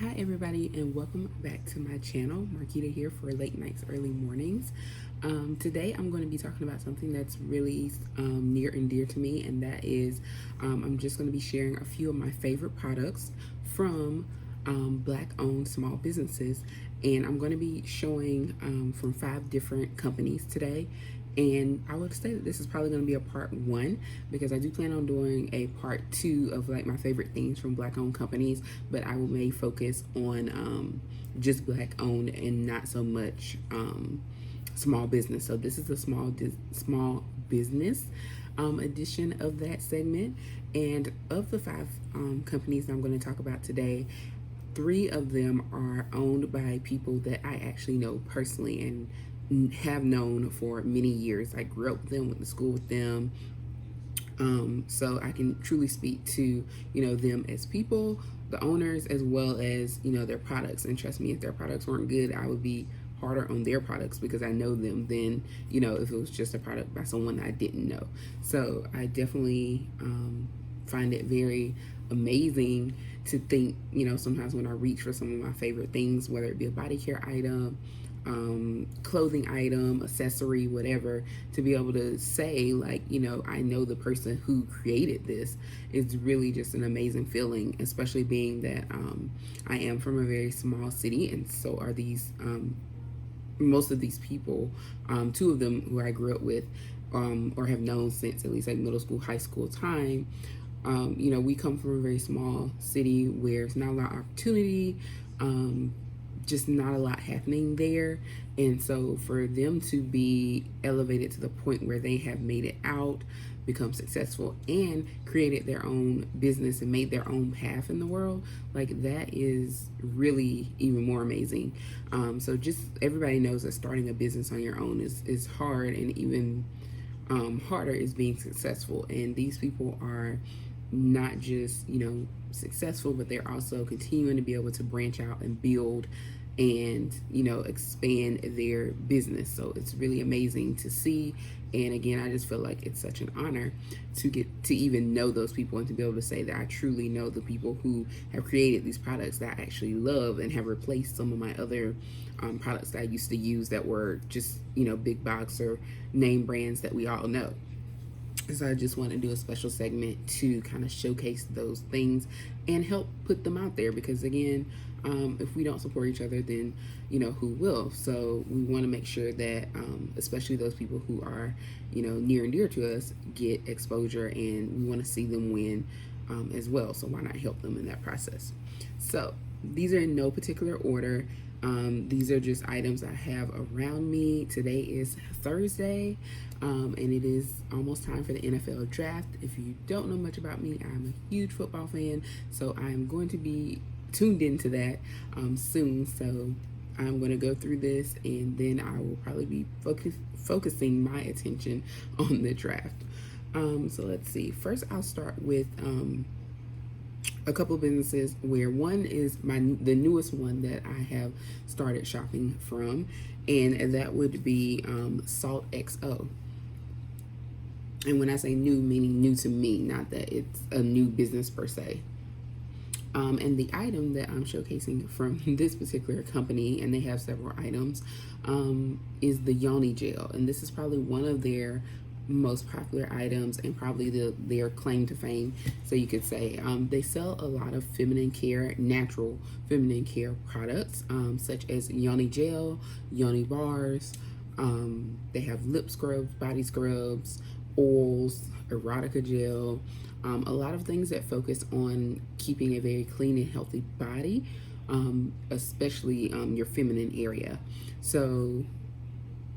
Hi everybody and welcome back to my channel. Marquita here for late nights, early mornings. Today I'm going to be talking about something that's really near and dear to me, and that is I'm just going to be sharing a few of my favorite products from black owned small businesses, and I'm going to be showing from 5 different companies today. And I would say that this is probably going to be a part 1 because I do plan on doing a part 2 of like my favorite things from black owned companies, but I will may focus on just black owned and not so much small business. So this is a small business edition of that segment. And of the 5 companies I'm going to talk about today, 3 of them are owned by people that I actually know personally and have known for many years. I grew up with them, went to school with them. So I can truly speak to, them as people, the owners, as well as, their products. And trust me, if their products weren't good, I would be harder on their products because I know them than, if it was just a product by someone I didn't know. So I definitely find it very amazing to think, sometimes when I reach for some of my favorite things, whether it be a body care item, clothing item, accessory, whatever, to be able to say, like, I know the person who created this is really just an amazing feeling, especially being that I am from a very small city, and so are these, most of these people, 2 of them who I grew up with or have known since at least like middle school, high school time. We come from a very small city where it's not a lot of opportunity. Just not a lot happening there. And so for them to be elevated to the point where they have made it out, become successful, and created their own business and made their own path in the world, like that is really even more amazing. So just everybody knows that starting a business on your own is hard, and even harder is being successful. And these people are not just successful, but they're also continuing to be able to branch out and build and expand their business. So it's really amazing to see. And again, I just feel like it's such an honor to get to even know those people and to be able to say that I truly know the people who have created these products that I actually love and have replaced some of my other products that I used to use that were just big box or name brands that we all know. So I just want to do a special segment to kind of showcase those things and help put them out there, because again, if we don't support each other, then who will? So we want to make sure that especially those people who are near and dear to us get exposure, and we want to see them win as well. So why not help them in that process? So these are in no particular order. These are just items I have around me. Today is Thursday, and it is almost time for the NFL draft. If you don't know much about me, I'm a huge football fan, so I'm going to be tuned into that soon. So I'm going to go through this, and then I will probably be focusing my attention on the draft. So let's see. First, I'll start with a couple of businesses, where one is the newest one that I have started shopping from, and that would be Saltxo. And when I say new, meaning new to me, not that it's a new business per se. And the item that I'm showcasing from this particular company, and they have several items, is the Yoni gel. And this is probably one of their most popular items and probably their claim to fame. So you could say they sell a lot of feminine care, natural feminine care products, such as Yoni gel, Yoni bars. They have lip scrubs, body scrubs, oils, erotica gel, a lot of things that focus on keeping a very clean and healthy body, especially your feminine area. So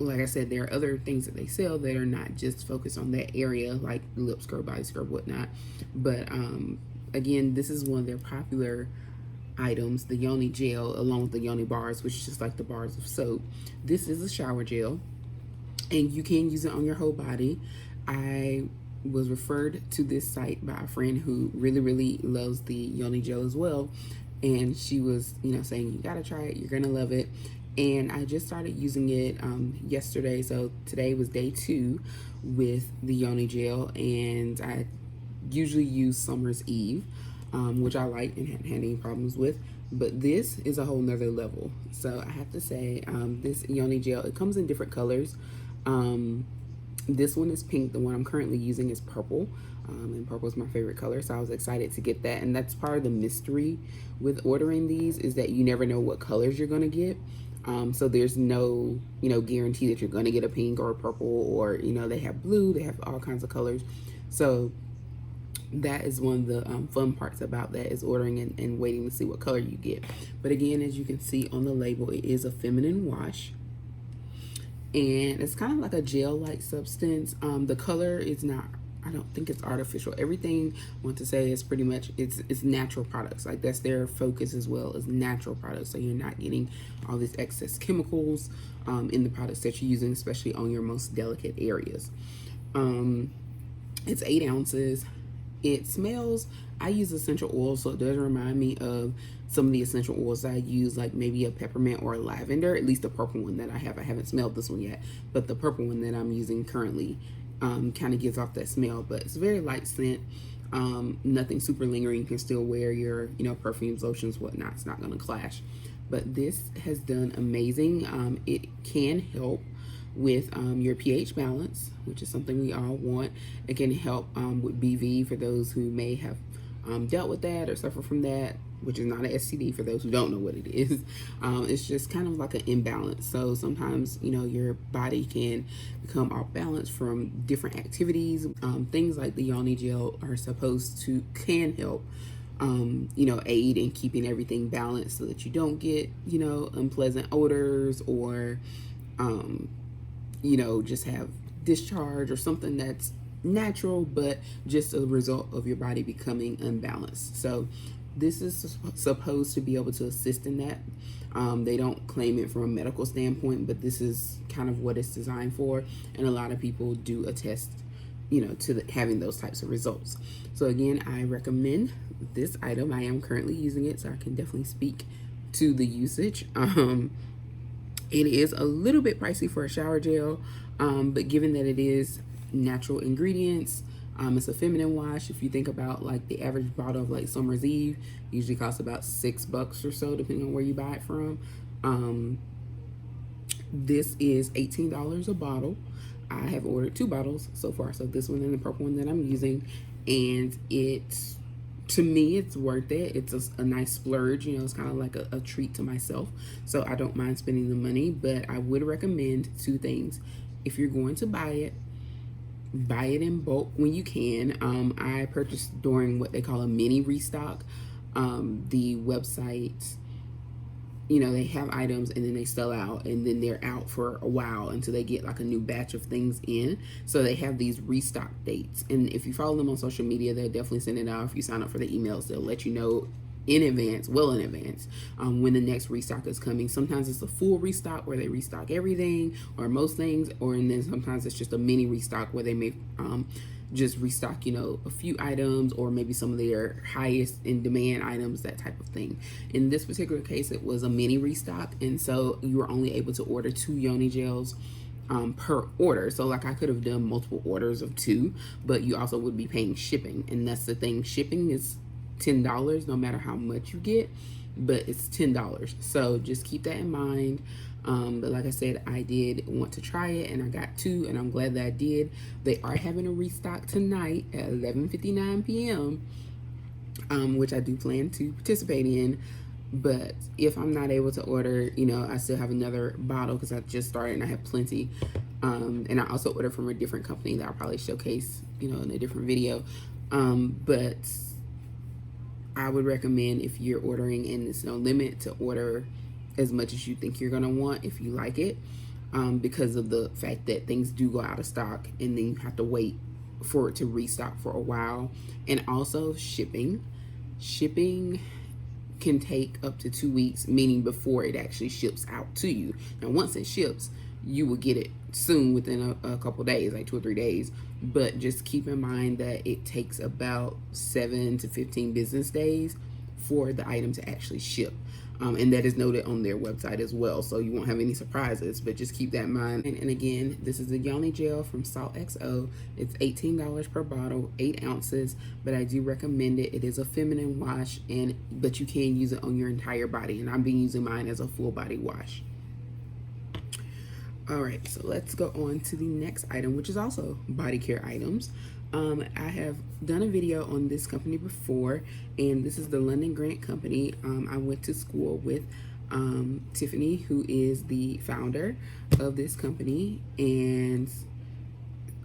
like I said, there are other things that they sell that are not just focused on that area, like lip scrub, body scrub, whatnot. But again, this is one of their popular items, the Yoni gel, along with the Yoni bars, which is just like the bars of soap. This is a shower gel, and you can use it on your whole body. I was referred to this site by a friend who really, really loves the Yoni gel as well. And she was, saying, you gotta try it, you're gonna love it. And I just started using it yesterday. So today was day 2 with the Yoni gel, and I usually use Summer's Eve. which I like and hadn't had any problems with. But this is a whole nother level. So I have to say, this Yoni gel, it comes in different colors. This one is pink. The one I'm currently using is purple. And purple is my favorite color, so I was excited to get that. And that's part of the mystery with ordering these, is that you never know what colors you're gonna get. So there's no, guarantee that you're gonna get a pink or a purple, or, they have blue, they have all kinds of colors. So that is one of the fun parts about that, is ordering and waiting to see what color you get. But again, as you can see on the label, it is a feminine wash. And it's kind of like a gel-like substance. The color is not, I don't think it's artificial. Everything I want to say is pretty much, it's natural products. Like, that's their focus as well, is natural products. So you're not getting all these excess chemicals in the products that you're using, especially on your most delicate areas. It's 8 ounces. It smells, I use essential oils, so it does remind me of some of the essential oils I use, like maybe a peppermint or a lavender, at least the purple one that I have. I haven't smelled this one yet, but the purple one that I'm using currently kind of gives off that smell. But it's very light scent, nothing super lingering. You can still wear your, perfumes, lotions, whatnot. It's not going to clash. But this has done amazing. It can help with your pH balance, which is something we all want. It can help with BV for those who may have dealt with that or suffer from that, which is not an STD for those who don't know what it is. It's just kind of like an imbalance. So sometimes, your body can become off balance from different activities. Things like the Yoni gel can help aid in keeping everything balanced, so that you don't get, unpleasant odors, or just have discharge or something that's natural, but just a result of your body becoming unbalanced. So this is supposed to be able to assist in that. They don't claim it from a medical standpoint, but this is kind of what it's designed for. And a lot of people do attest, to having those types of results. So again, I recommend this item. I am currently using it, so I can definitely speak to the usage. It is a little bit pricey for a shower gel, but given that it is natural ingredients, it's a feminine wash. If you think about like the average bottle of like Summer's Eve, usually costs about $6 or so, depending on where you buy it from. This is $18 a bottle. I have ordered 2 bottles so far, so this one and the purple one that I'm using, and to me, it's worth it. It's a nice splurge. It's kind of like a treat to myself. So I don't mind spending the money, but I would recommend 2 things. If you're going to buy it in bulk when you can. I purchased during what they call a mini restock. The website, they have items and then they sell out, and then they're out for a while until they get like a new batch of things in. So they have these restock dates, and if you follow them on social media, they'll definitely send it out. If you sign up for the emails, they'll let you know in advance, when the next restock is coming. Sometimes it's a full restock where they restock everything or most things, and then sometimes it's just a mini restock where they may just restock, a few items, or maybe some of their highest in demand items, that type of thing. In this particular case, it was a mini restock, and so you were only able to order 2 Yoni gels per order. So like, I could have done multiple orders of 2, but you also would be paying shipping, and that's the thing. Shipping is $10 no matter how much you get, but it's $10. So just keep that in mind. But like I said, I did want to try it, and I got 2, and I'm glad that I did. They are having a restock tonight at 11:59 p.m., which I do plan to participate in. But if I'm not able to order, I still have another bottle because I just started and I have plenty. And I also ordered from a different company that I'll probably showcase, in a different video. But I would recommend, if you're ordering and there's no limit, to order as much as you think you're gonna want if you like it, because of the fact that things do go out of stock, and then you have to wait for it to restock for a while. And also shipping can take up to 2 weeks, meaning before it actually ships out to you. Now once it ships, you will get it soon, within a couple days, like 2 or 3 days. But just keep in mind that it takes about 7 to 15 business days for the item to actually ship. And that is noted on their website as well, so you won't have any surprises, but just keep that in mind. And again, this is the Yoni Gel from Saltxo. It's $18 per bottle, 8 ounces, but I do recommend it. It is a feminine wash, but you can use it on your entire body, and I've been using mine as a full body wash. All right, so let's go on to the next item, which is also body care items. I have done a video on this company before, and this is the London Grant Company. I went to school with Tiffany, who is the founder of this company, and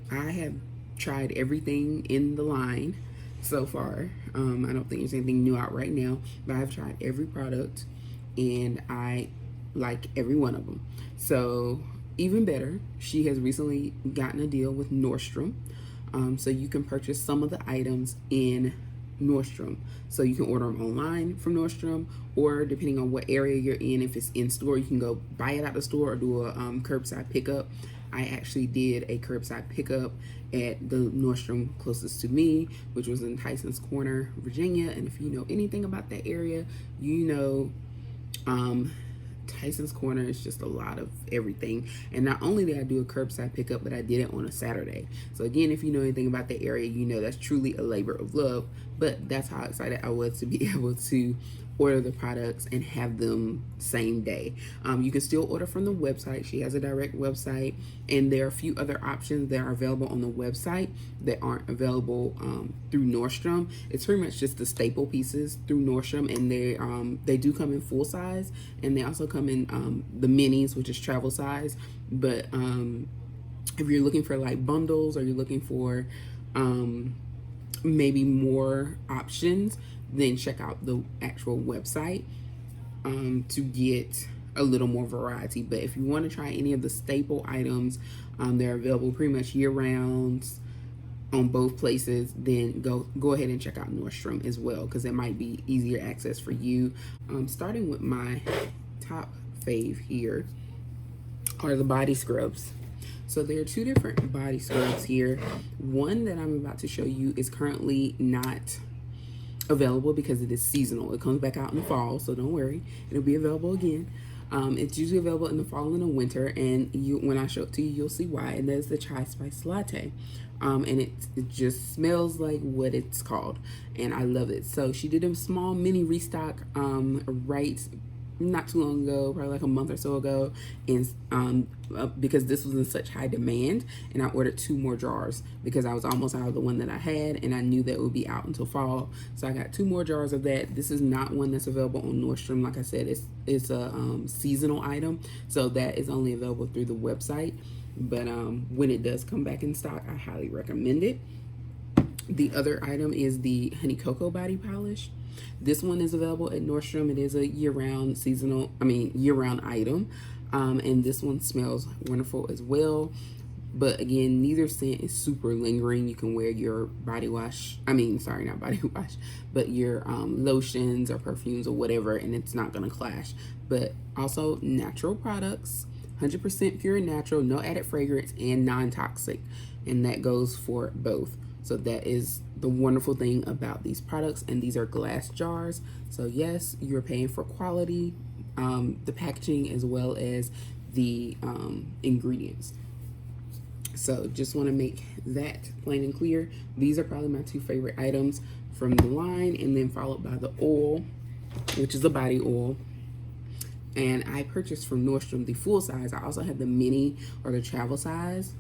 I have tried everything in the line so far. I don't think there's anything new out right now, but I've tried every product, and I like every one of them. So even better, she has recently gotten a deal with Nordstrom. So you can purchase some of the items in Nordstrom. So you can order them online from Nordstrom, or depending on what area you're in, if it's in store, you can go buy it at the store or do a curbside pickup. I actually did a curbside pickup at the Nordstrom closest to me, which was in Tyson's Corner, Virginia. And if you know anything about that area, you know Tyson's Corner is just a lot of everything. And not only did I do a curbside pickup, but I did it on a Saturday. So again, if you know anything about the area, you know that's truly a labor of love. But that's how excited I was to be able to order the products and have them same day. You can still order from the website. She has a direct website, and there are a few other options that are available on the website that aren't available through Nordstrom. It's pretty much just the staple pieces through Nordstrom, and they do come in full size, and they also come in the minis, which is travel size. But if you're looking for like bundles, or you're looking for maybe more options, then check out the actual website to get a little more variety. But if you want to try any of the staple items, they're available pretty much year round on both places, then go ahead and check out Nordstrom as well, because it might be easier access for you. Starting with my top fave here are the body scrubs. So there are two different body scrubs here. One that I'm about to show you is currently not available because it is seasonal. It comes back out in the fall, so don't worry, it'll be available again. It's usually available in the fall and the winter, and when I show it to you, you'll see why. And that is the chai spice latte. And it just smells like what it's called, and I love it. So she did a small mini restock right not too long ago, probably like a month or so ago, and because this was in such high demand, and I ordered 2 more jars because I was almost out of the one that I had, and I knew that it would be out until fall, so I got 2 more jars of that. This is not one that's available on Nordstrom. Like I said, it's a seasonal item, so that is only available through the website. But when it does come back in stock, I highly recommend it. The other item is the Honey Cocoa Body Polish. This one is available at Nordstrom. It is a year-round item, and this one smells wonderful as well. But again, neither scent is super lingering. You can wear your body wash, not body wash, but your lotions or perfumes or whatever, and it's not gonna clash. But also natural products, 100% pure and natural, no added fragrance, and non-toxic, and that goes for both. So that is the wonderful thing about these products, and these are glass jars. So yes, you're paying for quality, the packaging, as well as the ingredients. So just want to make that plain and clear. These are probably my 2 favorite items from the line, and then followed by the oil, which is the body oil. And I purchased from Nordstrom the full size. I also have the mini or the travel size,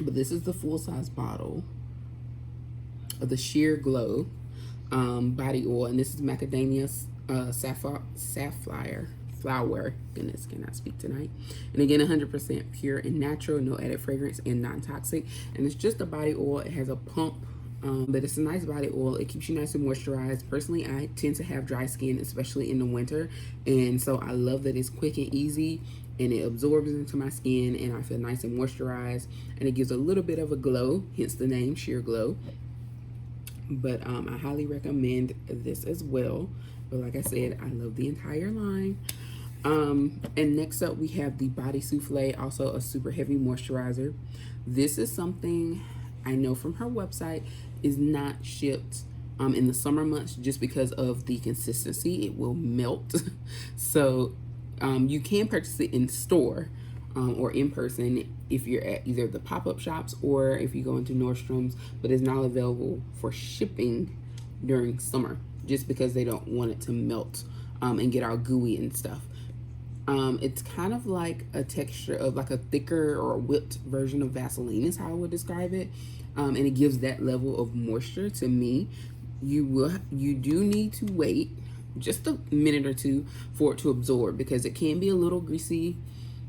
but this is the full size bottle of the Sheer Glow body oil, and this is macadamia safflower flower. Goodness, cannot speak tonight. And again, 100% pure and natural, no added fragrance, and non-toxic. And it's just a body oil. It has a pump, but it's a nice body oil. It keeps you nice and moisturized. Personally, I tend to have dry skin, especially in the winter, and so I love that it's quick and easy, and it absorbs into my skin, and I feel nice and moisturized, and it gives a little bit of a glow, hence the name Sheer Glow. But I highly recommend this as well. But like I said, I love the entire line. And next up, we have the Body Souffle, also a super heavy moisturizer. This is something I know from her website is not shipped in the summer months, just because of the consistency, it will melt. So you can purchase it in store or in person if you're at either the pop-up shops or if you go into Nordstrom's, but it's not available for shipping during summer just because they don't want it to melt and get all gooey and stuff. It's kind of like a texture of like a thicker or a whipped version of Vaseline is how I would describe it. And it gives that level of moisture to me. You do need to wait just a minute or two for it to absorb, because it can be a little greasy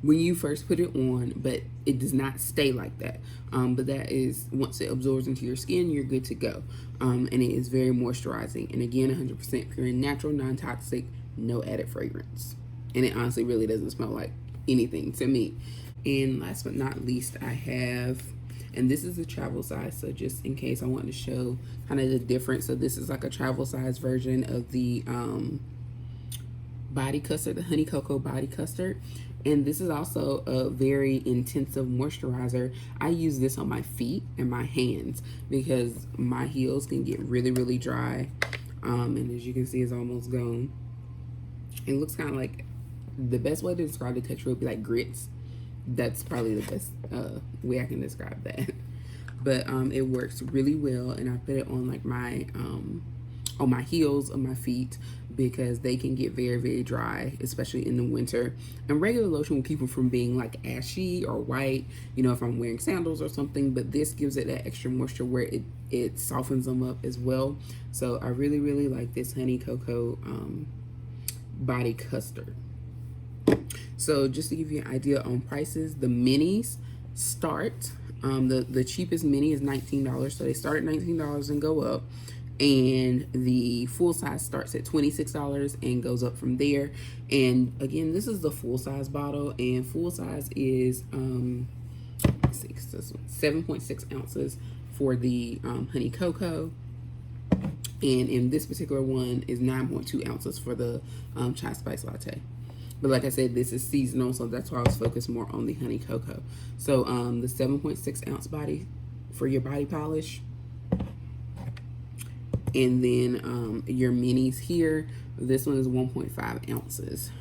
when you first put it on, but it does not stay like that. But that is, once it absorbs into your skin, you're good to go. And it is very moisturizing. And again, 100% pure and natural, non-toxic, no added fragrance. And it honestly really doesn't smell like anything to me. And last but not least, I have, and this is a travel size, so just in case I want to show kind of the difference. So this is like a travel size version of the body custard, the honey cocoa body custard. And this is also a very intensive moisturizer. I use this on my feet and my hands because my heels can get really, really dry. And as you can see, it's almost gone. It looks kind of like, the best way to describe the texture would be like grits. That's probably the best way I can describe that. But it works really well, and I put it on like my on my heels of my feet because they can get very, very dry, especially in the winter. And regular lotion will keep them from being like ashy or white, you know, if I'm wearing sandals or something. But this gives it that extra moisture where it softens them up as well. So I really, really like this honey cocoa body custard. So just to give you an idea on prices, the minis start, the cheapest mini is $19. So they start at $19 and go up. And the full size starts at $26 and goes up from there. And again, this is the full size bottle, and full size is 7.6 ounces for the honey cocoa. And in this particular one is 9.2 ounces for the chai spice latte. But like I said, this is seasonal, so that's why I was focused more on the honey cocoa. So the 7.6 ounce body for your body polish. And then your minis here, this one is 1.5 ounces.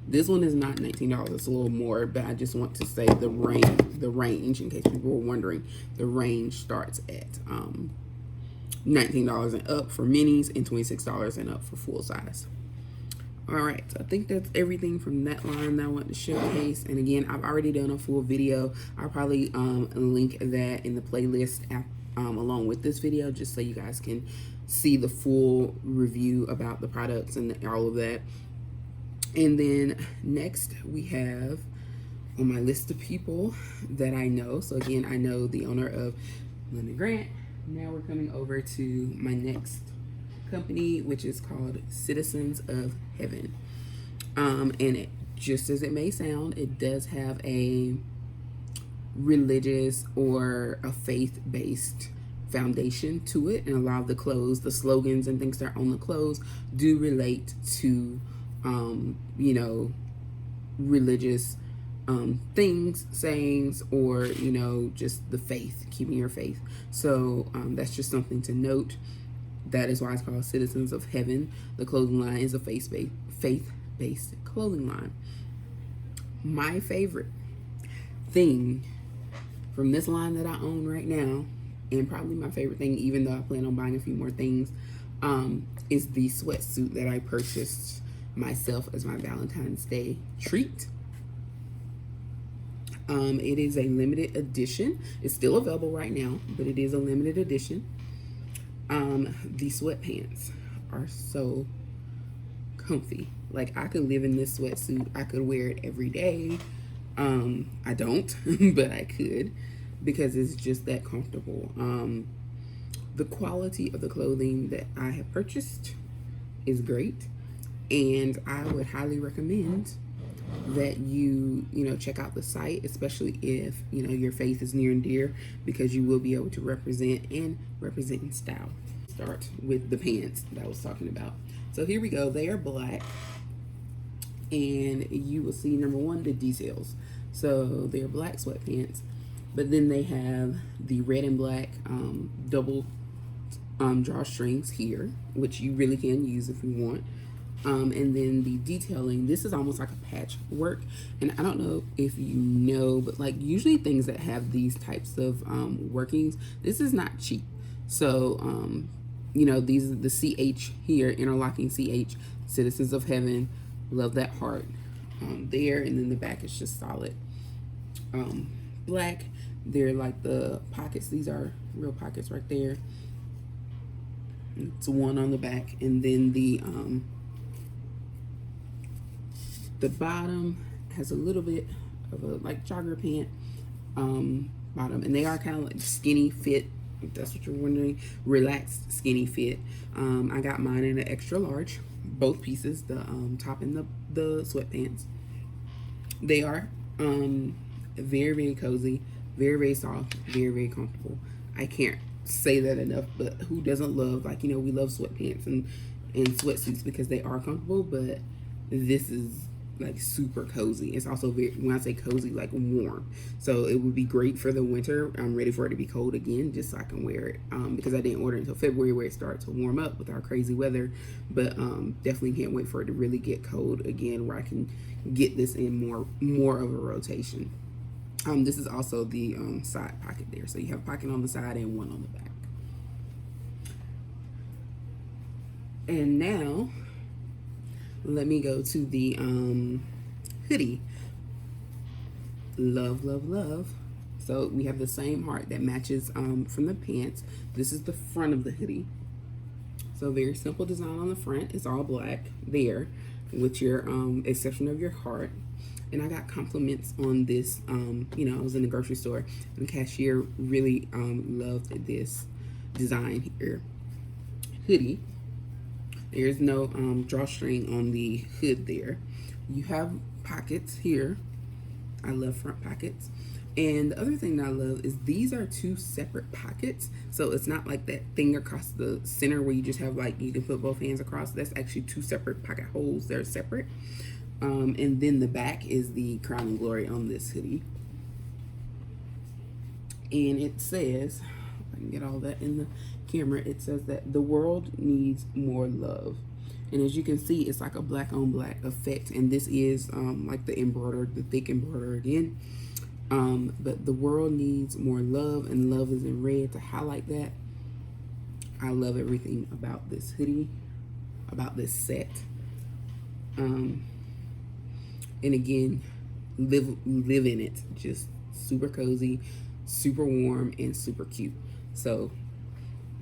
This one is not $19, it's a little more, but I just want to say the range in case people were wondering. The range starts at $19 and up for minis and $26 and up for full size. All right, so I think that's everything from that line that I want to showcase. And again, I've already done a full video. I'll probably link that in the playlist along with this video, just so you guys can see the full review about the products and all of that. And then next we have on my list of people that I know. So again, I know the owner of Linda Grant. Now we're coming over to my next company, which is called Citizens of Heaven. And it, just as it may sound, it does have a religious or a faith-based foundation to it, and a lot of the clothes, the slogans and things that are on the clothes do relate to you know, religious things, sayings, or you know, just the faith, keeping your faith. So that's just something to note. That is why it's called Citizens of Heaven. The clothing line is a faith-based clothing line. My favorite thing from this line that I own right now, and probably my favorite thing, even though I plan on buying a few more things, is the sweatsuit that I purchased myself as my Valentine's Day treat. It is a limited edition. It's still available right now, but it is a limited edition. The sweatpants are so comfy. Like, I could live in this sweatsuit. I could wear it every day. I don't, but I could, because it's just that comfortable. The quality of the clothing that I have purchased is great, and I would highly recommend that you know, check out the site, especially if, you know, your faith is near and dear, because you will be able to represent in style. Start with the pants that I was talking about. So here we go. They are black, and you will see, number one, the details. So they're black sweatpants, but then they have the red and black double drawstrings here, which you really can use if you want. And then the detailing, this is almost like a patchwork. And I don't know if you know, but like usually things that have these types of workings, this is not cheap. So, you know, these are the CH here, interlocking CH, Citizens of Heaven, love that heart there. And then the back is just solid black. They're like the pockets, these are real pockets right there. It's one on the back, and then the bottom has a little bit of a like jogger pant bottom, and they are kind of like skinny fit, if that's what you're wondering, relaxed skinny fit. I got mine in an extra large, both pieces, the top and the sweatpants. They are very, very cozy, very, very soft, very, very comfortable. I can't say that enough, but who doesn't love, like, you know, we love sweatpants and sweatsuits because they are comfortable, but this is like super cozy. It's also very, when I say cozy, like warm. So it would be great for the winter. I'm ready for it to be cold again, just so I can wear it, because I didn't order it until February, where it starts to warm up with our crazy weather. But definitely can't wait for it to really get cold again, where I can get this in more of a rotation. This is also the side pocket there. So you have a pocket on the side and one on the back. And now, let me go to the hoodie. Love, love, love. So we have the same heart that matches from the pants. This is the front of the hoodie. So very simple design on the front. It's all black there, with your exception of your heart. And I got compliments on this. You know, I was in the grocery store, and the cashier really loved this design here. Hoodie. There's no drawstring on the hood there. You have pockets here. I love front pockets. And the other thing that I love is these are two separate pockets. So it's not like that thing across the center where you just have like, you can put both hands across. That's actually two separate pocket holes. They're separate. And then the back is the crown and glory on this hoodie. And it says, if I can get all that in the camera, it says that the world needs more love. And as you can see, it's like a black on black effect. And this is like the embroidered, the thick embroidery again. But the world needs more love, and love is in red to highlight that. I love everything about this hoodie, about this set. And again, live in it. Just super cozy, super warm, and super cute. So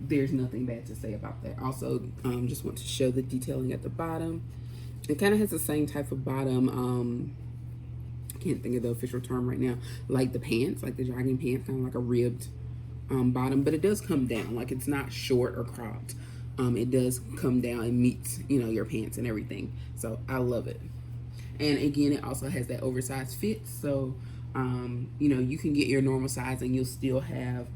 there's nothing bad to say about that. Also, just want to show the detailing at the bottom. It kind of has the same type of bottom. Can't think of the official term right now. Like the pants, like the jogging pants, kind of like a ribbed bottom, but it does come down. Like it's not short or cropped. It does come down and meets, you know, your pants and everything. So I love it. And again, it also has that oversized fit. So, you know, you can get your normal size and you'll still have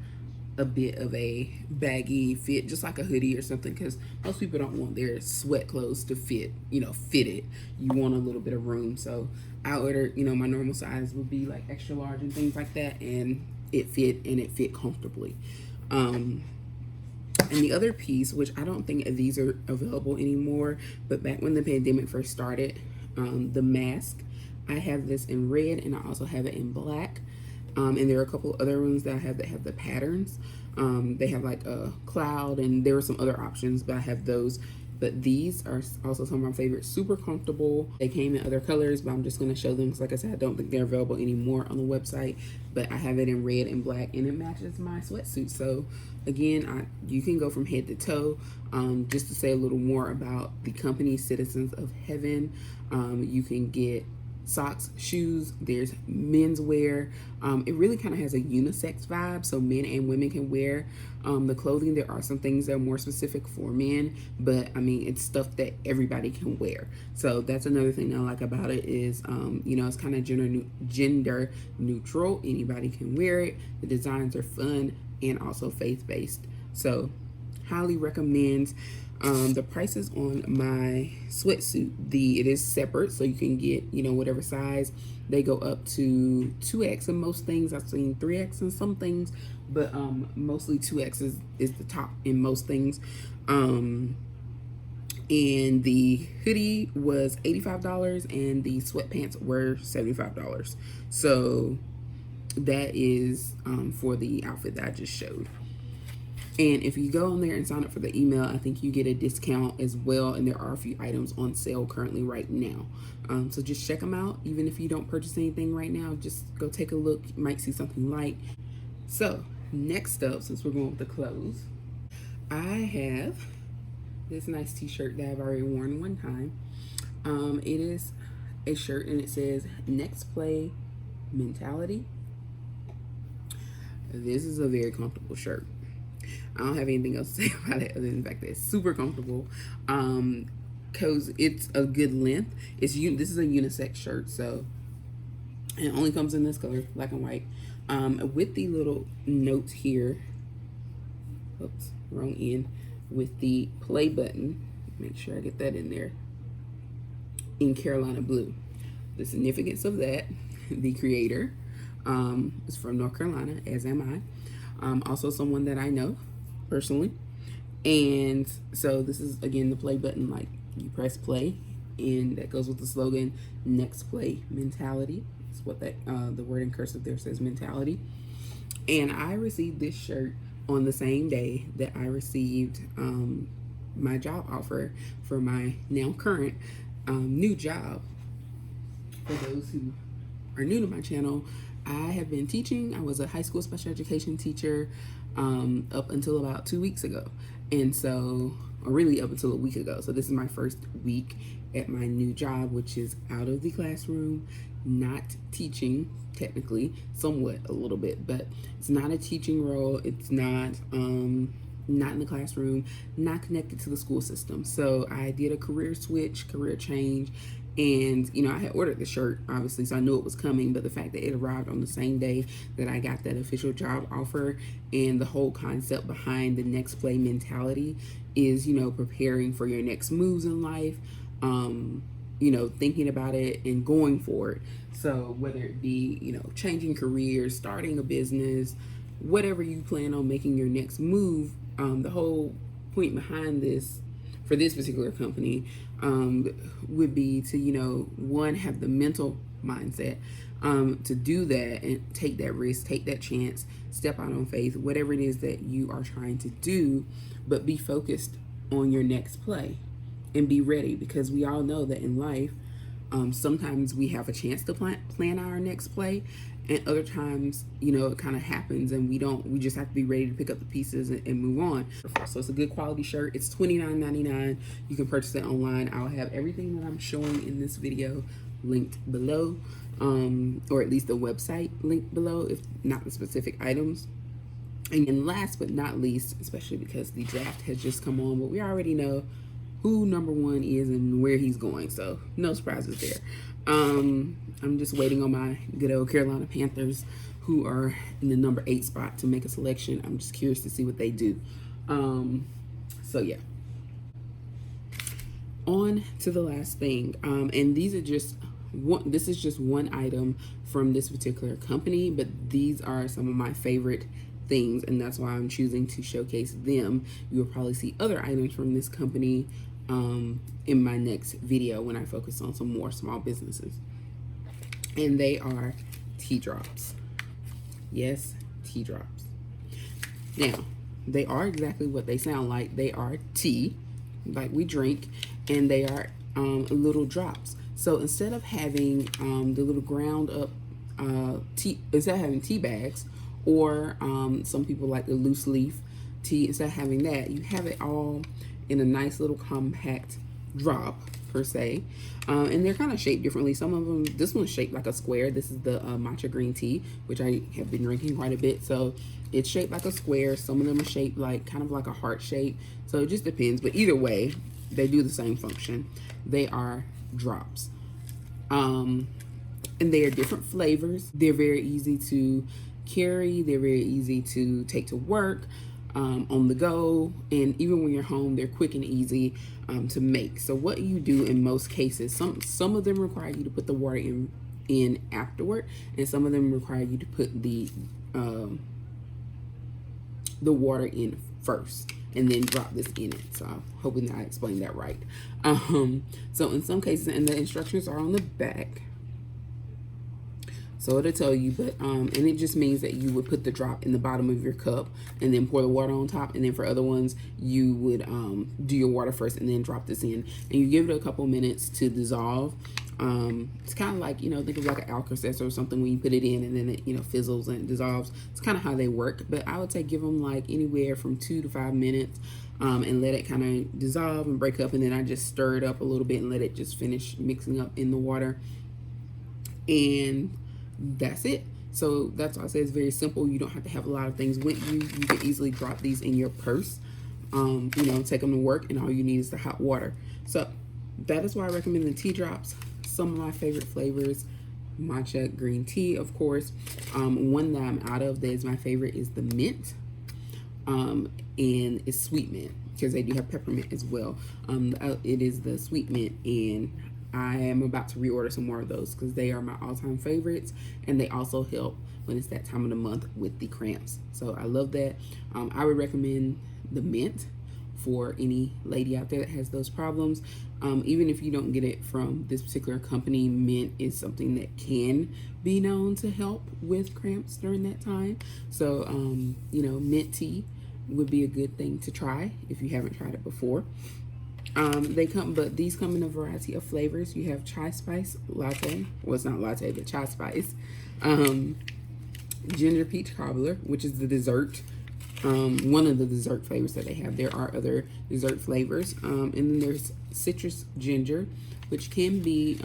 a bit of a baggy fit, just like a hoodie or something, because most people don't want their sweat clothes to fit, you know, fitted. You want a little bit of room. So I ordered, you know, my normal size would be like extra large and things like that, and it fit comfortably. And the other piece, which I don't think these are available anymore, but back when the pandemic first started, the mask, I have this in red and I also have it in black. And there are a couple other ones that I have that have the patterns. They have like a cloud, and there were some other options, but I have those. But these are also some of my favorites. Super comfortable. They came in other colors, but I'm just going to show them because, like I said, I don't think they're available anymore on the website. But I have it in red and black, and it matches my sweatsuit. So again, you can go from head to toe. Just to say a little more about the company, Citizens of Heaven, you can get socks, shoes, there's menswear. It really kind of has a unisex vibe, so men and women can wear the clothing. There are some things that are more specific for men, but I mean, it's stuff that everybody can wear. So that's another thing I like about it is, you know, it's kind of gender neutral. Anybody can wear it. The designs are fun and also faith-based. So highly recommend. The prices on my sweatsuit, it is separate, so you can get, you know, whatever size. They go up to 2X in most things. I've seen 3X in some things, but mostly 2X is the top in most things. And the hoodie was $85 and the sweatpants were $75. So that is for the outfit that I just showed. And if you go on there and sign up for the email, I think you get a discount as well. And there are a few items on sale currently right now. So just check them out. Even if you don't purchase anything right now, just go take a look. You might see something light. So next up, since we're going with the clothes, I have this nice t-shirt that I've already worn one time. It is a shirt and it says Next Play Mentality. This is a very comfortable shirt. I don't have anything else to say about it other than the fact that it's super comfortable. Cause it's a good length. This is a unisex shirt, so it only comes in this color, black and white. With the little notes here. Oops, wrong end. With the play button. Make sure I get that in there. In Carolina blue. The significance of that, the creator is from North Carolina, as am I. Also someone that I know personally. And so this is, again, the play button, like you press play, and that goes with the slogan, Next Play Mentality. It's what that the word in cursive there says, mentality. And I received this shirt on the same day that I received my job offer for my now current new job. For those who are new to my channel, I have been teaching. I was a high school special education teacher up until about 2 weeks ago. And so, or really up until a week ago. So this is my first week at my new job, which is out of the classroom, not teaching technically, somewhat a little bit, but it's not a teaching role. It's not not in the classroom, not connected to the school system. So I did a career switch, career change, and you know, I had ordered the shirt obviously, so I knew it was coming, but the fact that it arrived on the same day that I got that official job offer, and the whole concept behind the Next Play Mentality is, you know, preparing for your next moves in life, you know, thinking about it and going for it. So whether it be, you know, changing careers, starting a business, whatever you plan on making your next move, the whole point behind this for this particular company would be to, you know, one, have the mental mindset to do that and take that risk, take that chance, step out on faith, whatever it is that you are trying to do, but be focused on your next play and be ready, because we all know that in life, sometimes we have a chance to plan our next play, and other times, you know, it kind of happens and we just have to be ready to pick up the pieces and move on. So it's a good quality shirt. It's $29.99. You can purchase it online. I'll have everything that I'm showing in this video linked below, or at least the website linked below, if not the specific items. And then last but not least, especially because the draft has just come on, but we already know who number one is and where he's going, so no surprises there. I'm just waiting on my good old Carolina Panthers, who are in the number 8 spot, to make a selection. I'm just curious to see what they do. So yeah. On to the last thing, and these are just this is just one item from this particular company, but these are some of my favorite things, and that's why I'm choosing to showcase them. You'll probably see other items from this company in my next video when I focus on some more small businesses. And they are tea drops. Yes, tea drops. Now, they are exactly what they sound like. They are tea, like we drink, and they are little drops. So instead of having the little ground up tea, instead of having tea bags, or some people like the loose leaf tea, instead of having that, you have it all in a nice little compact drop per se, and they're kind of shaped differently. Some of them, this one's shaped like a square. This is the matcha green tea, which I have been drinking quite a bit, so it's shaped like a square. Some of them are shaped like kind of like a heart shape, so it just depends, but either way they do the same function. They are drops, and they are different flavors. They're very easy to carry, they're very easy to take to work, on the go, and even when you're home, they're quick and easy to make. So what you do in most cases, some of them require you to put the water in afterward, and some of them require you to put the the water in first and then drop this in it. So I'm hoping that I explained that right. So in some cases, and the instructions are on the back, so it'll tell you, but and it just means that you would put the drop in the bottom of your cup and then pour the water on top. And then for other ones, you would do your water first and then drop this in. And you give it a couple minutes to dissolve. It's kind of like, think of like an Alka-Seltzer or something when you put it in and then it, fizzles and it dissolves. It's kind of how they work. But I would say give them like anywhere from 2 to 5 minutes and let it kind of dissolve and break up. And then I just stir it up a little bit and let it just finish mixing up in the water. And that's it. So that's why I say it's very simple. You don't have to have a lot of things with you. You can easily drop these in your purse, take them to work, and all you need is the hot water. So that is why I recommend the tea drops. Some of my favorite flavors: matcha green tea, of course. One that I'm out of that is my favorite is the mint, and it's sweet mint, because they do have peppermint as well. It is the sweet mint, and I am about to reorder some more of those because they are my all-time favorites, and they also help when it's that time of the month with the cramps. So I love that. I would recommend the mint for any lady out there that has those problems. Even if you don't get it from this particular company, mint is something that can be known to help with cramps during that time. So, mint tea would be a good thing to try if you haven't tried it before. These come in a variety of flavors. You have chai spice latte. Well, it's not latte, but chai spice. Ginger peach cobbler, which is the dessert. One of the dessert flavors that they have. There are other dessert flavors. And then there's citrus ginger, which can be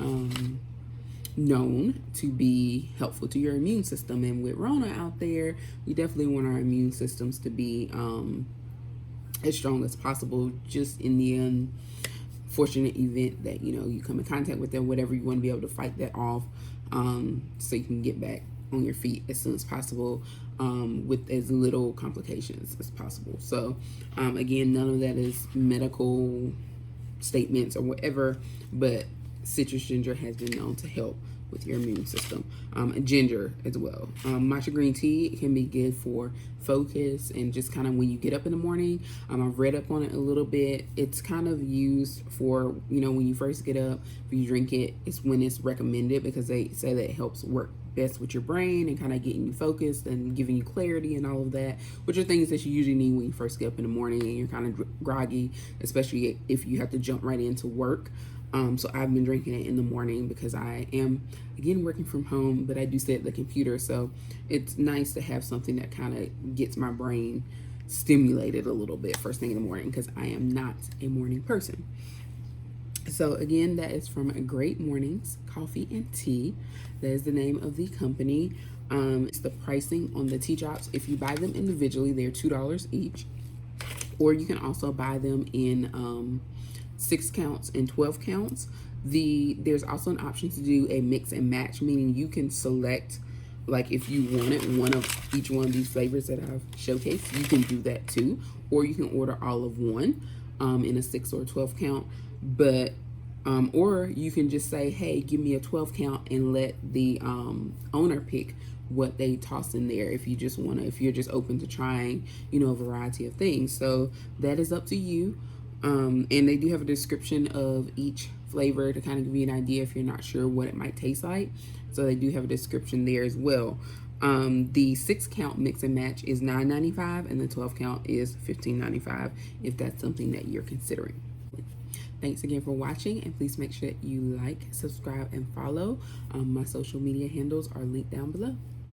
known to be helpful to your immune system. And with Rona out there, we definitely want our immune systems to be as strong as possible, just in the unfortunate event that you come in contact with them, whatever. You want to be able to fight that off, so you can get back on your feet as soon as possible, with as little complications as possible. So again, none of that is medical statements or whatever, but citrus ginger has been known to help with your immune system. Ginger as well. Matcha green tea can be good for focus and just kind of when you get up in the morning. I've read up on it a little bit. It's kind of used for, when you first get up, if you drink it, it's when it's recommended, because they say that it helps work best with your brain and kind of getting you focused and giving you clarity and all of that, which are things that you usually need when you first get up in the morning and you're kind of groggy, especially if you have to jump right into work. So I've been drinking it in the morning because I am, again, working from home, but I do stay at the computer. So it's nice to have something that kind of gets my brain stimulated a little bit first thing in the morning, because I am not a morning person. So again, that is from Great Mornings Coffee and Tea. That is the name of the company. It's the pricing on the tea drops. If you buy them individually, they're $2 each, or you can also buy them in 6 counts and 12 counts. There's also an option to do a mix and match, meaning you can select, like if you wanted one of each one of these flavors that I've showcased, you can do that too, or you can order all of one in a 6 or 12 count. But or you can just say, hey, give me a 12 count and let the owner pick what they toss in there, if you're just open to trying a variety of things. So that is up to you. And they do have a description of each flavor to kind of give you an idea if you're not sure what it might taste like. So they do have a description there as well. The 6 count mix and match is $9.95 and the 12 count is $15.95 if that's something that you're considering. Thanks again for watching, and please make sure that you like, subscribe, and follow. My social media handles are linked down below.